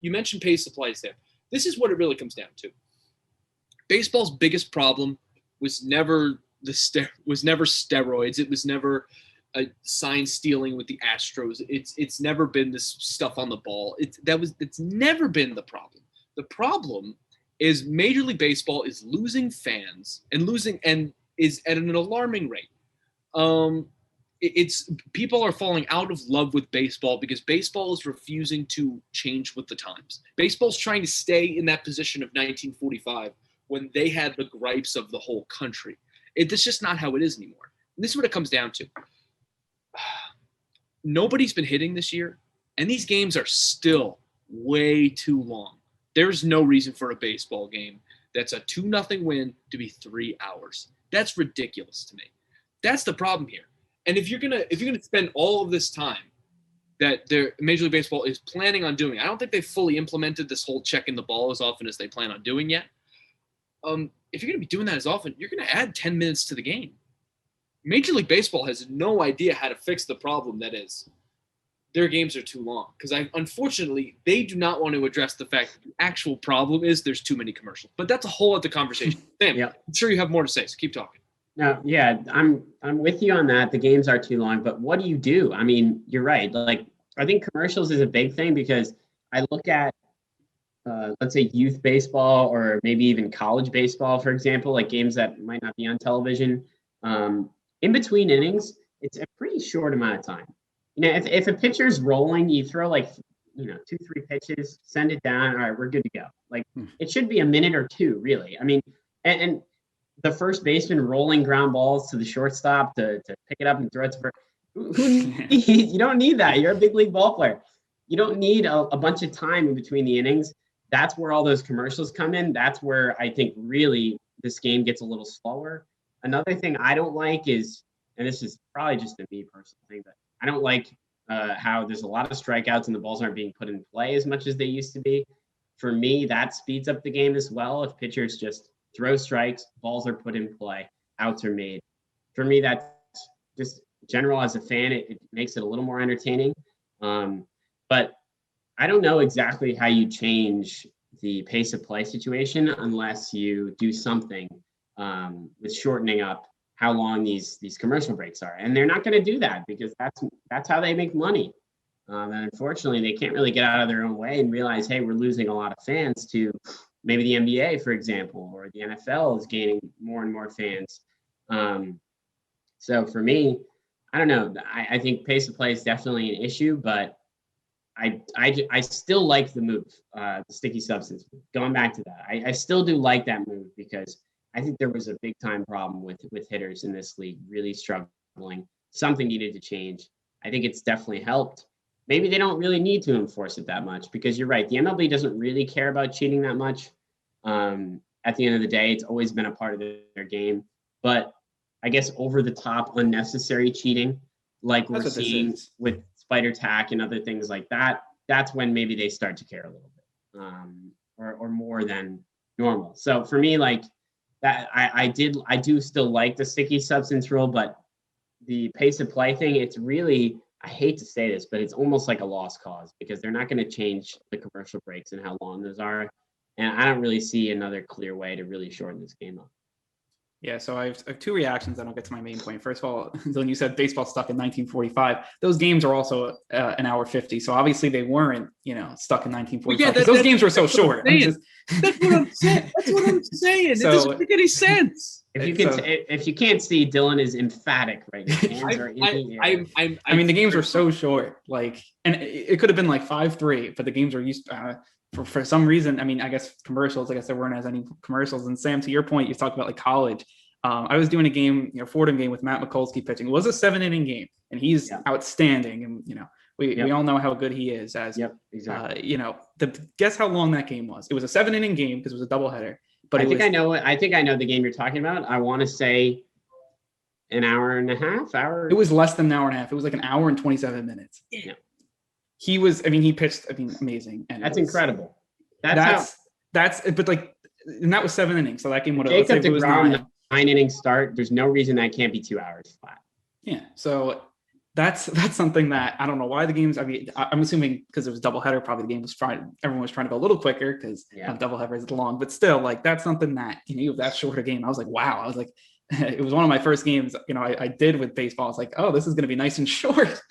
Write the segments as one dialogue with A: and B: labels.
A: you mentioned pace supplies there. This is what it really comes down to. Baseball's biggest problem was never steroids. It was never sign stealing with the Astros. It's never been this stuff on the ball. It's never been the problem. The problem is Major League Baseball is losing fans and is at an alarming rate. It's people are falling out of love with baseball because baseball is refusing to change with the times. Baseball's trying to stay in that position of 1945 when they had the gripes of the whole country. It's just not how it is anymore. And this is what it comes down to. Nobody's been hitting this year, and these games are still way too long. There's no reason for a baseball game that's a 2-0 win to be 3 hours. That's ridiculous to me. That's the problem here. And if you're gonna spend all of this time that Major League Baseball is planning on doing, I don't think they've fully implemented this whole checking the ball as often as they plan on doing yet. If you're gonna be doing that as often, you're gonna add 10 minutes to the game. Major League Baseball has no idea how to fix the problem that is their games are too long. Because unfortunately, they do not want to address the fact that the actual problem is there's too many commercials. But that's a whole other conversation. Sam, yeah. I'm sure you have more to say, so keep talking.
B: No, yeah, I'm with you on that. The games are too long, but what do you do? I mean, you're right. Like, I think commercials is a big thing because I look at, let's say, youth baseball or maybe even college baseball, for example, like games that might not be on television. In between innings, it's a pretty short amount of time. You know, if a pitcher's rolling, you throw 2-3 pitches, send it down. All right, we're good to go. Like, it should be a minute or two, really. I mean, and the first baseman rolling ground balls to the shortstop to pick it up and throw it to first. You don't need that. You're a big league ball player. You don't need a bunch of time in between the innings. That's where all those commercials come in. That's where I think really this game gets a little slower. Another thing I don't like is, and this is probably just a me personal thing, but I don't like how there's a lot of strikeouts and the balls aren't being put in play as much as they used to be. For me, that speeds up the game as well. If pitchers just throw strikes, balls are put in play, outs are made. For me, that's just general as a fan, it makes it a little more entertaining. But I don't know exactly how you change the pace of play situation unless you do something with shortening up how long these commercial breaks are. And they're not going to do that because that's how they make money. And unfortunately, they can't really get out of their own way and realize, hey, we're losing a lot of fans to maybe the NBA, for example, or the NFL is gaining more and more fans. So for me, I don't know. I think pace of play is definitely an issue, but I still like the move, the sticky substance. Going back to that, I still do like that move because I think there was a big time problem with hitters in this league really struggling. Something needed to change. I think it's definitely helped. Maybe they don't really need to enforce it that much because you're right. The MLB doesn't really care about cheating that much. At the end of the day, it's always been a part of their game. But I guess over the top, unnecessary cheating, like we're seeing with spider tack and other things like that, that's when maybe they start to care a little bit, or more than normal. So for me, like that, I do still like the sticky substance rule, but the pace of play thing, it's really, I hate to say this, but it's almost like a lost cause because they're not going to change the commercial breaks and how long those are. And I don't really see another clear way to really shorten this game up.
C: Yeah, so I have two reactions, and I'll get to my main point. First of all, when you said baseball stuck in 1945, those games are also an hour 50. So obviously they weren't, stuck in 1945 because those games were so short.
A: That's what I'm saying. That's what I'm saying. It doesn't make any sense.
B: If you can't see, Dylan is emphatic right now.
C: I mean, the games were so short, and it could have been 5-3, but the games were used for some reason. I mean, I guess commercials. I guess there weren't as any commercials. And Sam, to your point, you talked about college. I was doing a game, Fordham game with Matt Mikulski pitching. It was a 7-inning game, and he's outstanding. And we all know how good he is. Exactly. Guess how long that game was? It was a 7-inning game because it was a doubleheader. But I think I know the game you're talking about. I want to say an hour and a half. It was less than an hour and a half. It was like an hour and 27 minutes.
B: Yeah.
C: He pitched, amazing. And
B: that's incredible.
C: And that was 7 innings. So that game would have,
B: Jacob DeGrom, 9-inning start. There's no reason that can't be 2 hours flat.
C: Yeah. So that's something that I don't know why the games. I mean, I'm assuming because it was doubleheader, probably the game was everyone was trying to go a little quicker because doubleheader is long. But still, like that's something that that shorter game. I was like, wow. I was like, it was one of my first games. I did with baseball. I was like, oh, this is going to be nice and short.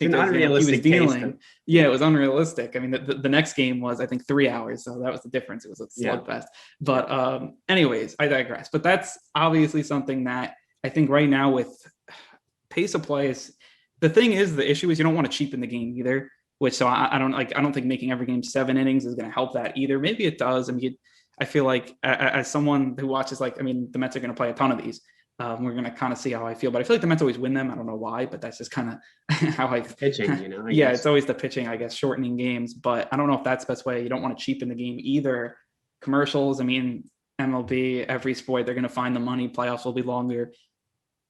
B: An unrealistic
C: dealing. Yeah, it was unrealistic. I mean, the next game was I think 3 hours, so that was the difference. It was a slugfest. But anyways, I digress. But that's obviously something that I think right now with pace of play is the thing is the issue is you don't want to cheapen the game either. Which so I don't think making every game 7 innings is going to help that either. Maybe it does. I mean, I feel like as someone who watches, like, I mean, the Mets are going to play a ton of these. We're going to kind of see how I feel, but I feel like the Mets always win them. I don't know why, but that's just kind of how I
B: pitching, I
C: yeah,
B: guess.
C: It's always the pitching, I guess, shortening games, but I don't know if that's the best way. You don't want to cheapen the game either. Commercials, I mean, MLB, every sport, they're going to find the money. Playoffs will be longer.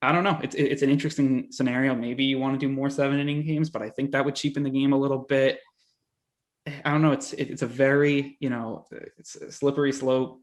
C: I don't know. It's an interesting scenario. Maybe you want to do more 7-inning games, but I think that would cheapen the game a little bit. I don't know. It's a very, it's a slippery slope.